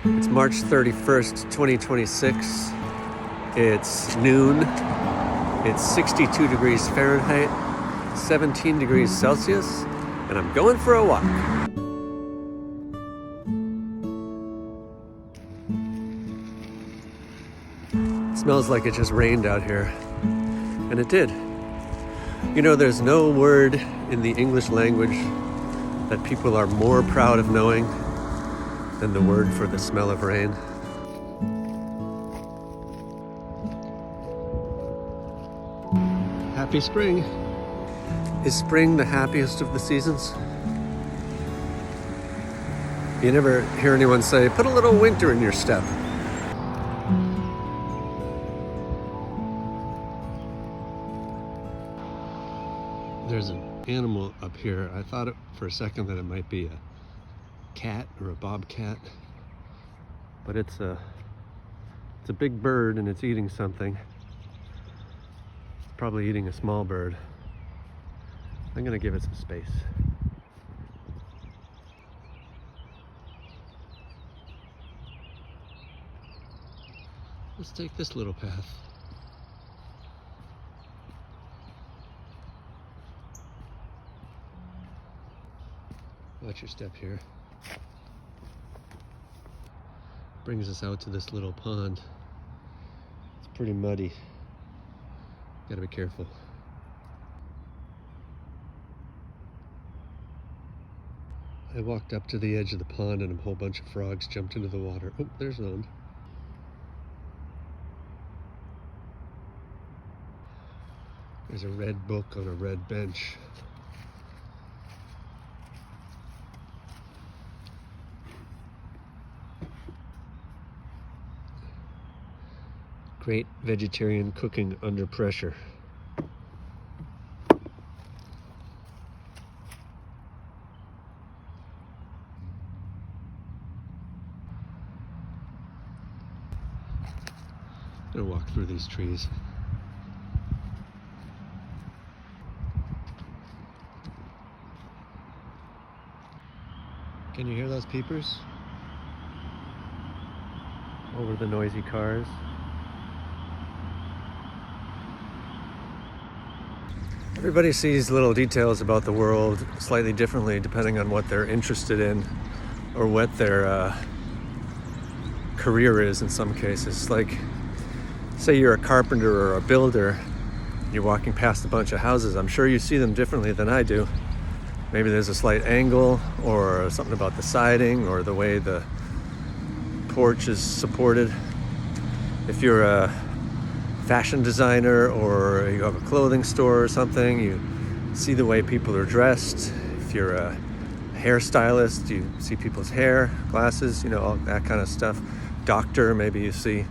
It's March 31st, 2026. It's noon. It's 62 degrees Fahrenheit, 17 degrees Celsius, and I'm going for a walk. It smells like it just rained out here, and it did. You know, there's no word in the English language that people are more proud of knowing than the word for the smell of rain. Happy spring. Is spring the happiest of the seasons? You never hear anyone say, put a little winter in your step. There's an animal up here. I thought for a second that it might be a cat or a bobcat, but it's a big bird and it's eating something. It's probably eating a small bird. I'm gonna give it some space. Let's take this little path. Watch your step here. Brings us out to this little pond. It's pretty muddy. Gotta be careful. I walked up to the edge of the pond and a whole bunch of frogs jumped into the water. Oh, there's one. There's a red book on a red bench. Great vegetarian cooking under pressure. I'm gonna walk through these trees. Can you hear those peepers? Over the noisy cars. Everybody sees little details about the world slightly differently depending on what they're interested in or what their career is in some cases. Like, say you're a carpenter or a builder, you're walking past a bunch of houses. I'm sure you see them differently than I do. Maybe there's a slight angle or something about the siding or the way the porch is supported. If you're a fashion designer or you have a clothing store or something, you see the way people are dressed. If you're a hairstylist, you see people's hair, glasses, you know, all that kind of stuff. Doctor, maybe you see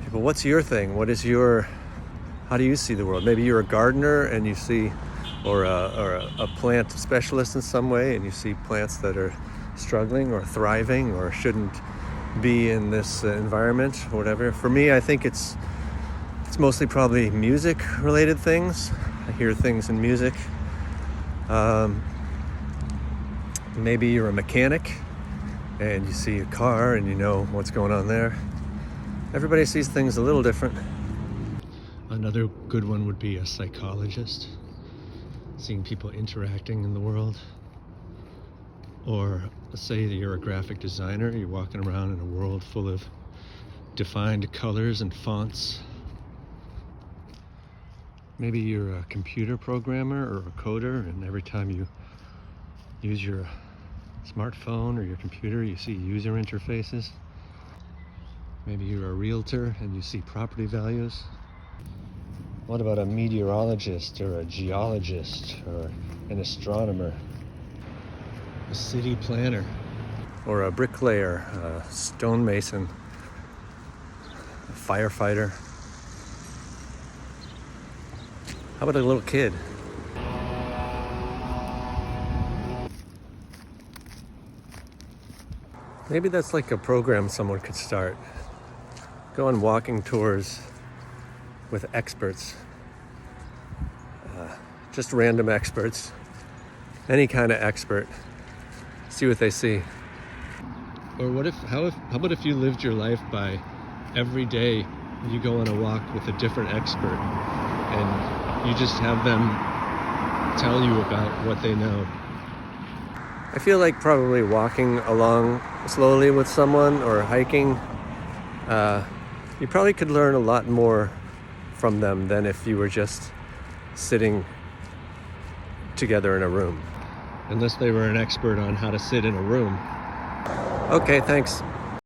people. What's your thing? How do you see the world? Maybe you're a gardener and you see, or a plant specialist in some way, and you see plants that are struggling or thriving or shouldn't be in this environment or whatever. For me, I think it's mostly probably music related things. I hear things in music. Maybe you're a mechanic and you see a car and you know what's going on there. Everybody sees things a little different. Another good one would be a psychologist, seeing people interacting in the world. Or say that you're a graphic designer, you're walking around in a world full of defined colors and fonts. Maybe you're a computer programmer or a coder, and every time you use your smartphone or your computer, you see user interfaces. Maybe you're a realtor and you see property values. What about a meteorologist or a geologist or an astronomer? A city planner, or a bricklayer, a stonemason, a firefighter. How about a little kid? Maybe that's like a program someone could start. Go on walking tours with experts, just random experts, any kind of expert. See what they see. Or how about if you lived your life by every day you go on a walk with a different expert and you just have them tell you about what they know? I feel like probably walking along slowly with someone or hiking, you probably could learn a lot more from them than if you were just sitting together in a room. Unless they were an expert on how to sit in a room. Okay, thanks.